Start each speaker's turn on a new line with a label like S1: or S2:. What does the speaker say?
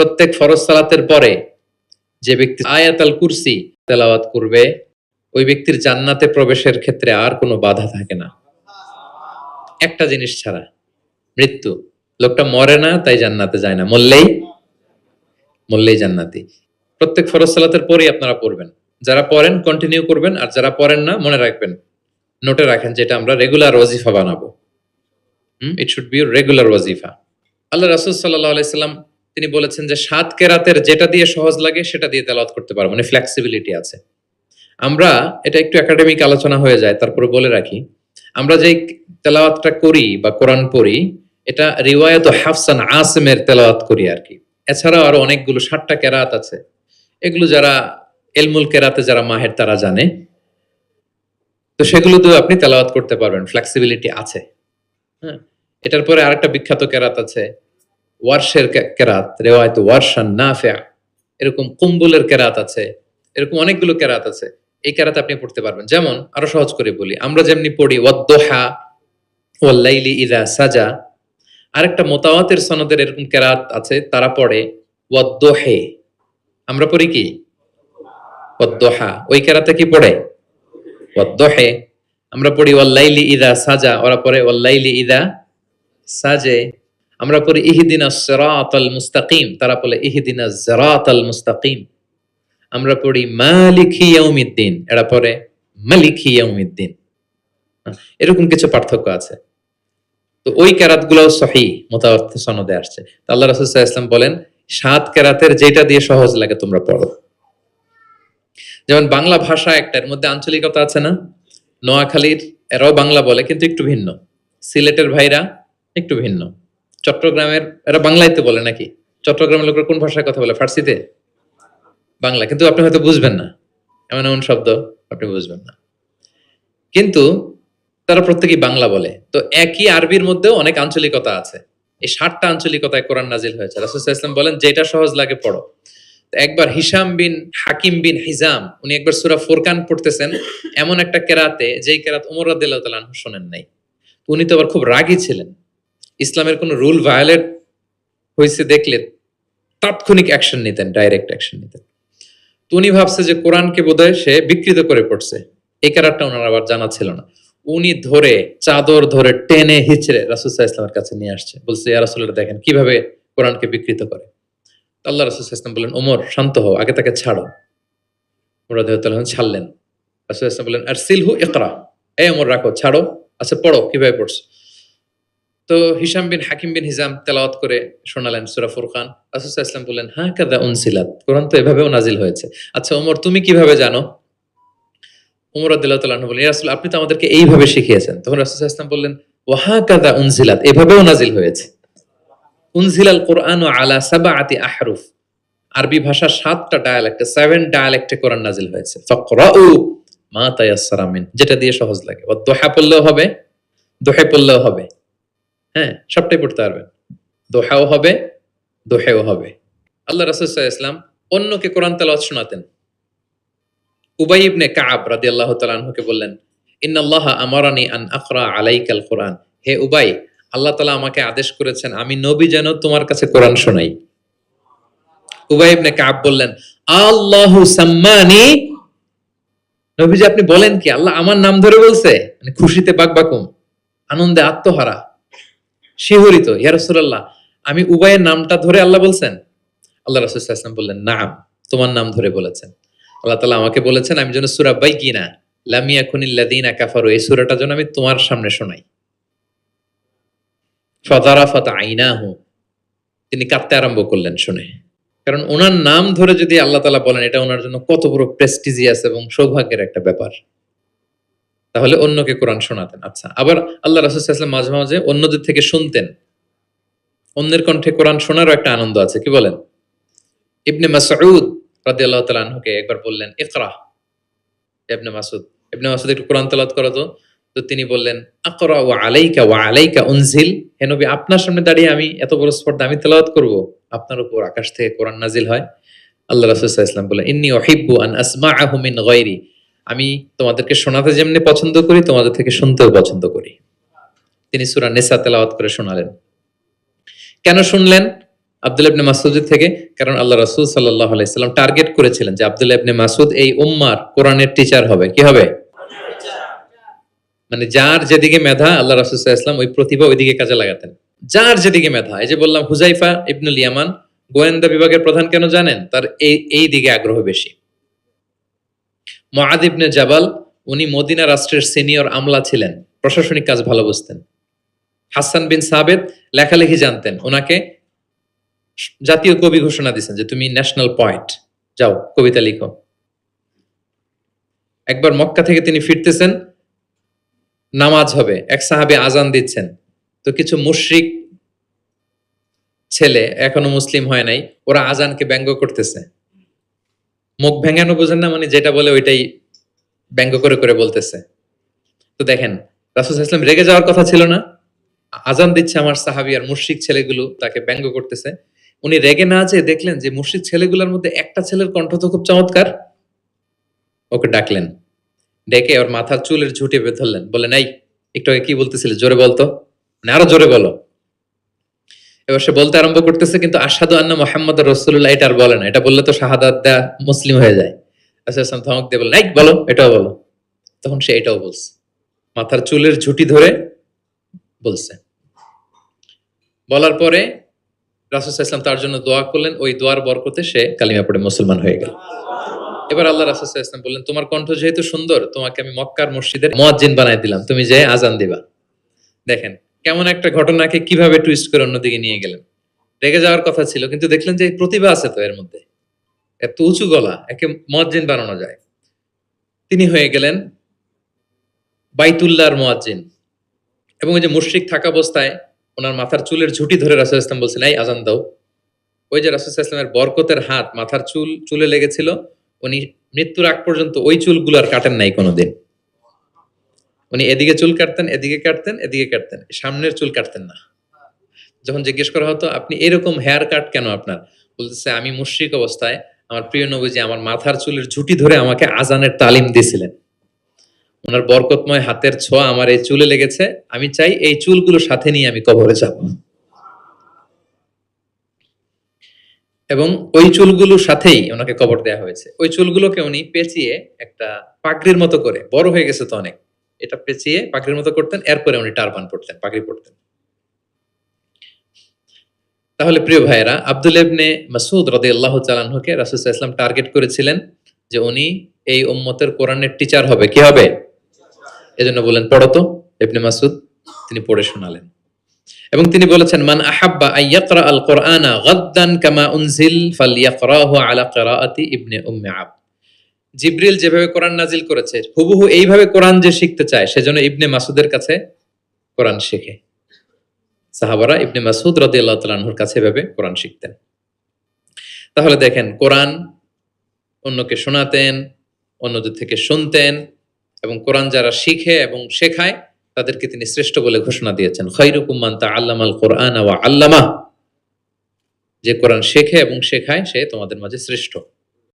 S1: প্রত্যেক ফরজ সালাতের পরে যে ব্যক্তি আয়াতুল কুরসি তেলাওয়াত করবে ওই ব্যক্তির জান্নাতে প্রবেশের ক্ষেত্রে আর কোনো বাধা থাকে না, একটা জিনিস ছাড়া, মৃত্যু। লোকটা মরে না তাই জান্নাতে যায় না, মরলেই জান্নাতি। প্রত্যেক ফরজ সালাতের পরেই আপনারা পড়বেন, যারা পড়েন কন্টিনিউ করবেন, আর যারা পড়েন না মনে রাখবেন, নোটে রাখেন, যেটা আমরা রেগুলার ওয়াজিফা বানাবো। ইট শুড বি রেগুলার ওয়াজিফা। আল্লাহ রাসূল সাল্লাল্লাহু আলাইহি সাল্লাম তিনি বলেছেন যে 7 কেরাতের যেটা দিয়ে সহজ লাগে সেটা দিয়ে তেলাওয়াত করতে পারবো, মানে ফ্লেক্সিবিলিটি আছে। আমরা এটা একটু একাডেমিক আলোচনা হয়ে যায়, তারপরে বলে রাখি, আমরা যে তেলাওয়াতটা করি বা কোরআন পড়ি এটা রিওয়ায়াত হাফসান আসিমের তেলাওয়াত করি আর কি। এছাড়াও আরো অনেকগুলো 7টা কেরাত আছে, এগুলো যারা ইলমুল কেরাতে যারা মাহের তারা জানে, তো সেগুলো দিয়ে আপনি তেলাওয়াত করতে পারবেন, ফ্লেক্সিবিলিটি আছে। হ্যাঁ, এটার পরে আরেকটা বিখ্যাত কেরাত আছে ওয়ারশের কেরাত, রিওয়ায়াত ওয়ারশান নাফিআ, এরকম কুম্বুলের কেরাত আছে, এরকম অনেকগুলো কেরাত আছে। এই কেরাত আপনি পড়তে পারবেন। যেমন আরো সহজ করে বলি, আমরা যেমনি পড়ি ওয়াদ-দুহা ওয়াল লাইলি ইযা সাজা, আরেকটা মুতাওয়াতির সনদের এরকম কেরাত আছে, তারা পড়ে ওয়াদ-দুহে। আমরা পড়ি কি ওয়াদ-দুহা, ওই কেরাতে কি পড়ে ওয়াদ-দুহে। আমরা পড়ি ওয়াল লাইলি ইযা সাজা, ওরা পড়ে ওয়াল লাইলি ইযা সাজে। আমরা পড়ি ইহদিনাস সিরাতাল মুস্তাকিম, তারা বলে ইহদিনাজ সিরাতাল মুস্তাকিম। আমরা পড়ি মালিকি ইয়াউমিদ্দিন, এরা পড়ে মালিকি ইয়াউমিদ্দিন। এরকম কিছু পার্থক্য আছে। তো ওই কেরাতগুলোও সহিহ মুতাওয়াত্তির সনদে আসছে। আল্লাহ রাসূল সাল্লাল্লাহু আলাইহি ওয়াসাল্লাম বলেন 7 কেরাতের যেটা দিয়ে সহজ লাগে তোমরা পড়ো। যেমন বাংলা ভাষা একটা, এর মধ্যে আঞ্চলিকতা আছে না? নোয়াখালীর এরাও বাংলা বলে কিন্তু একটু ভিন্ন, সিলেটের ভাইরা একটু ভিন্ন, চট্টগ্রামের এরা বাংলাইতে বলে নাকি? চট্টগ্রামের লোকেরা কোন ভাষায় কথা বলে? ফার্সিতে? বাংলা, কিন্তু আপনি হয়তো বুঝবেন না, এমন এমন শব্দ আপনি বুঝবেন না, কিন্তু তারা প্রত্যেকেই বাংলা বলে। তো একই আরবির মধ্যেও অনেক আঞ্চলিকতা আছে। এই 7টা আঞ্চলিকতায় কোরআন নাজিল হয়েছে। রাসূল সাল্লাল্লাহু আলাইহি ওয়াসাল্লাম বলেন যেটা সহজ লাগে পড়ো। একবার হিশাম বিন হাকিম বিন হিজাম উনি একবার সূরা ফুরকান পড়তেছেন এমন একটা কেরাতে, যেই কেরাত ওমর রাদিয়াল্লাহু তাআলা আনহু শোনেন নাই। উনি তো আবার খুব রাগী ছিলেন, ইসলামের কোন রুল ভায়োলেট হয়েছে দেখলে তাৎক্ষণিক অ্যাকশন নিতেন, ডাইরেক্ট অ্যাকশন নিতেন। তো উনি ভাবছে যে কোরআনকে বোধহয় সে বিকৃত করে পড়ছে, এই কেরাতটা ওনার আবার জানা ছিল না। উনি ধরে চাদর ধরে টেনে হিচড়ে রাসূল সাল্লাল্লাহু আলাইহি ওয়াসাল্লামের কাছে নিয়ে আসছে, বলছে ইয়া রাসূলুল্লাহ দেখেন কিভাবে কোরআনকে বিকৃত করে। আল্লাহ রাসূল সাল্লাল্লাহু আলাইহি ওয়াসাল্লাম বললেন ওমর শান্ত হও, আগে তাকে ছাড়ো। ওমর রাদিয়াল্লাহু তাআলা ছাড়লেন। রাসূল সাল্লাল্লাহু আলাইহি ওয়াসাল্লাম বললেন আরসিলহু ইকরা, এই ওমর রাখো, ছাড়ো, আচ্ছা পড়ো কিভাবে পড়ছো। তো হিশাম বিন হাকিম বিন হিজাম তেলাওয়াত করে শোনালেন সূরা ফুরকান। রাসূল সাল্লাল্লাহু আলাইহি ওয়াসাল্লাম বললেন হাকাযা উনসিলাত, কোরআন তো এভাবেও নাজিল হয়েছে। আচ্ছা ওমর তুমি কিভাবে জানো? ওমর রাদিয়াল্লাহু তাআলা বললেন ইয়া রাসূল আপনি তো আমাদেরকে এইভাবে শিখিয়েছেন। তখন রাসূল সাল্লাল্লাহু আলাইহি ওয়াসাল্লাম বললেন ওয়া হাকাযা উনসিলাত, এভাবেও নাজিল হয়েছে। উনজিলাল কুরআনু আলা সাবআতি আহরুফ, আরবি ভাষা 7টা ডায়ালেক্টে, 7 ডায়ালেক্টে কোরআন নাজিল হয়েছে। ফাকরাউ মা তায়াসসারা মিন, যেটা দিয়ে সহজ লাগে। ওয়া দুহা পড়লেও হবে, দোহে পড়লেও হবে, হ্যাঁ সবটাই পড়তে পারবেন, দোহাও হবে দোহেও হবে। আল্লাহ রাসূল সাল্লাল্লাহু আলাইহি ওয়াসাল্লাম অন্যকে কোরআন তেলাওয়াত শোনাতেন। উবাই ইবনে কাব রাদিয়াল্লাহু তাআলা আনহুকে বললেন ইন্নাল্লাহা আমারানি আন আকরা আলাইকাল কুরআন, হে উবাই আল্লাহ তাআলা আমাকে আদেশ করেছেন আমি নবী যেন তোমার কাছে কোরআন শোনাই। উবাই ইবনে কাব বললেন আল্লাহু সাম্মানি, নবীজি আপনি বলেন কি আল্লাহ আমার নাম ধরে বলছে? মানে খুশিতে বাকবাকুম, আনন্দে আত্মহারা, শিহরিত, ইয়া রাসূলুল্লাহ আমি উবাইয়ের নামটা ধরে আল্লাহ বলছেন? আল্লাহ রাসূল সাল্লাল্লাহু আলাইহি ওয়াসাল্লাম বললেন নাম, তোমার নাম ধরে বলেছেন। আল্লাহ তাআলা আমাকে বলেছেন আমি যেন সূরা বাইকিনা লাম ইয়াকুনিল লাযিনা কাফারু, এই সূরাটা যেন আমি তোমার সামনে শোনাই। ফাযারাফাত আইনাহু, তিনি কাঁদতে আরম্ভ করলেন শুনে, কারণ ওনার নাম ধরে যদি আল্লাহ তাআলা বলেন এটা ওনার জন্য কত বড় প্রেস্টিজিয়াস এবং সৌভাগ্যের একটা ব্যাপার। তাহলে অন্যকে কোরআন শোনাতেন। আচ্ছা, আবার আল্লাহ রাসূল সাল্লাল্লাহু আলাইহি ওয়াসাল্লাম মাঝে মাঝে অন্যদের থেকে শুনতেন, অন্যের কণ্ঠে কোরআন শোনারও একটা আনন্দ আছে, কি বলেন? ইবনে মাসউদ রাদিয়াল্লাহু তাআলা আনহুকে একবার বললেন ইকরা, ইবনে মাসউদ একটু কোরআন তেলাওয়াত করো তো। তো তিনি বললেন আকরা ওয়া আলাইকা উনজিল, হে নবী আপনার সামনে দাঁড়িয়ে আমি এত বড় স্পর্ধা আমি তেলাওয়াত করব, আপনার উপর আকাশ থেকে কোরআন নাজিল হয়। আল্লাহ রাসূল সাল্লাল্লাহু আলাইহি ওয়াসাল্লাম বলেন ইন্নী উহিব্বু আন আসমাআহু মিন গায়রি, আমি তোমাদেরকে শোনাতে যেমনি পছন্দ করি তোমাদের থেকে শুনতেও পছন্দ করি। তিনি সূরা নিসা তেলাওয়াত করে শোনালেন। কেন শুনলেন? আব্দুল্লাহ ইবনে মাসউদের থেকে, কারণ আল্লাহ রাসূল সাল্লাল্লাহু আলাইহি সাল্লাম টার্গেট করেছিলেন যে আব্দুল্লাহ ইবনে মাসউদ এই উম্মার কোরআনের টিচার হবে। কি হবে? মানে যার যেদিকে মেধা, আল্লাহ রাসূল সাল্লাল্লাহু আলাইহি ওয়াসাল্লাম ওই প্রতিভা ওইদিকে কাজে লাগাতেন। যার যেদিকে মেধা, এই যে বললাম হুযায়ফা ইবনুল ইয়ামান গোয়েন্দা বিভাগের প্রধান, কেন জানেন? তার এই দিকে আগ্রহ বেশি। মুআদ ইবনে জাবাল, উনি মদিনা রাষ্ট্রের সিনিয়র আমলা ছিলেন, প্রশাসনিক কাজ ভালো বুঝতেন। হাসান বিন সাবেত লেখালেখি জানতেন, ওনাকে জাতীয় কবি ঘোষণা দিয়েছেন যে তুমি ন্যাশনাল পয়েন্ট, যাও কবিতা লিখো। একবার মক্কা থেকে তিনি ফিরতেছেন, নামাজ হবে, এক সাহাবী আজান দিচ্ছেন, তো কিছু মুশরিক ছেলে, এখনো মুসলিম হয় নাই, ওরা আজানকে ব্যঙ্গ করতেছে। মুখ ভেঙানো বোঝেন না, মানে যেটা বলে ওইটাই ব্যঙ্গ করে করে বলতেছে। তো দেখেন, রাসূল সাল্লাল্লাহু আলাইহি ওয়াসাল্লাম রেগে যাওয়ার কথা ছিল না, আজান দিচ্ছে আমার সাহাবী আর মুশরিক ছেলেগুলো তাকে ব্যঙ্গ করতেছে। উনি রেগে না যেয়ে দেখলেন যে মুশরিক ছেলেগুলোর মধ্যে একটা ছেলের কণ্ঠ তো খুব চমৎকার, ওকে ডাকলেন, ডেকে ওর মাথার চুলের ঝুঁটি বেঁধে ধরলেন, বললেন এই একটু আগে কি বলতেছিলে, জোরে বলতো, মানে আরো জোরে বলো। এবার সে বলতে আরম্ভ করতেছে, কিন্তু আশহাদু আন্না মুহাম্মাদুর রাসূলুল্লাহ এটা আর বলে না, এটা বললে তো শাহাদাত দেয়া মুসলিম হয়ে যায়। রাসূল সাল্লাল্লাহু আলাইহি ওয়াসাল্লাম ধমক দিয়ে বললেন, এই বলো, এটাও বলো। তখন সে এটাও বলছে, মাথার চুলের ঝুঁটি ধরে বলছে। বলার পরে রাসূল সাল্লাল্লাহু আলাইহি ওয়াসাল্লাম তার জন্য দোয়া করলেন, ওই দোয়ার বরকতে সে কালিমা পড়ে মুসলমান হয়ে গেল। এবার আল্লাহ রাসূল সাল্লাল্লাহু আলাইহি ওয়াসাল্লাম বললেন, তোমার কণ্ঠ যেহেতু সুন্দর, তোমাকে আমি মক্কার মসজিদের মুয়াজ্জিন বানাই দিলাম, তুমি যে আজান দিবা। দেখেন কেমন একটা ঘটনাকে কিভাবে টুইস্ট করে অন্যদিকে নিয়ে গেলেন। রেগে যাওয়ার কথা ছিল, কিন্তু দেখলেন যে প্রতিভা আছে তো এর মধ্যে, এত উঁচু গলা, একে মুয়াজ্জিন বানানো যায়। তিনি হয়ে গেলেন বাইতুল্লাহর মুয়াজ্জিন। এবং ওই যে মুশরিক থাকা অবস্থায় ওনার মাথার চুলের ঝুঁটি ধরে রাসূল সাল্লাল্লাহু আলাইহি ওয়াসাল্লাম বলছেন, এই আজান দাও। ওই যে রাসূল সাল্লাল্লাহু আলাইহি ওয়াসাল্লামের বরকতের হাত মাথার চুলে লেগেছিল, উনি মৃত্যুর আগ পর্যন্ত ওই চুলগুলো আর কাটেন নাই কোনোদিন। উনি এদিকে চুল কাটতেন, এদিকে কাটতেন, এদিকে কাটতেন, সামনের চুল কাটতেন না। যখন জিজ্ঞেস করা হতো আপনি এরকম হেয়ার কাট কেন আপনার, বলতেছে আমি মুশরিক অবস্থায় আমার প্রিয় নবীজি আমার মাথার চুলের ঝুঁটি ধরে আমাকে আজানের তালিম দিয়েছিলেন, ওনার বরকতময় হাতের ছোঁয়া আমার এই চুলে লেগেছে, আমি চাই এই চুলগুলো সাথে নিয়ে আমি কবরে যাব। এবং ওই চুলগুলোর সাথেই ওনাকে কবর দেয়া হয়েছে। ওই চুলগুলোকে উনি পেঁচিয়ে একটা পাগড়ির মতো করে, বড় হয়ে গেছে তো অনেক, এটা পেঁচিয়ে পাগড়ির মতো করতেন, এরপরে উনি টারবান পড়তেন, পাগড়ি পড়তেন। তাহলে প্রিয় ভাইয়েরা, আব্দুল্লাহ ইবনে মাসউদ রাদিয়াল্লাহু তাআলা আনহুকে রাসূল সাল্লাল্লাহু আলাইহি ওয়াসাল্লাম টার্গেট করেছিলেন যে উনি এই উম্মতের কোরআনের টিচার হবে। কি হবে? এজন্য বলেন পড়ো তো ইবনে মাসউদ, তিনি পড়ে শোনালেন। এবং তিনি বলেছেন, মান আহাব্বা আইয়াকরা আল কোরআনা গাদ্দান কামা উনজিল ফালইয়াকরাহু আলা কিরাআতি ইবনে উম্মি আবদ। জিবরিল যেভাবে কোরআন নাজিল করেছে হুবহু এইভাবে কোরআন যে শিখতে চায়, সেজন্য ইবনে মাসউদের কাছে কোরআন শেখে। সাহাবারা ইবনে মাসউদ রাদিয়াল্লাহু তাআলা আনহুর কাছে এভাবে কোরআন শিখতেন। তাহলে দেখেন, কোরআন অন্যকে শোনাতেন, অন্যদের থেকে শুনতেন, এবং কোরআন যারা শিখে এবং শেখায় তাদেরকে তিনি শ্রেষ্ঠ বলে ঘোষণা দিয়েছেন, খায়রুকুম মান তাআল্লামাল কোরআন ওয়া আল্লামা। যে কোরআন শেখে এবং শেখায় সে তোমাদের মাঝে শ্রেষ্ঠ।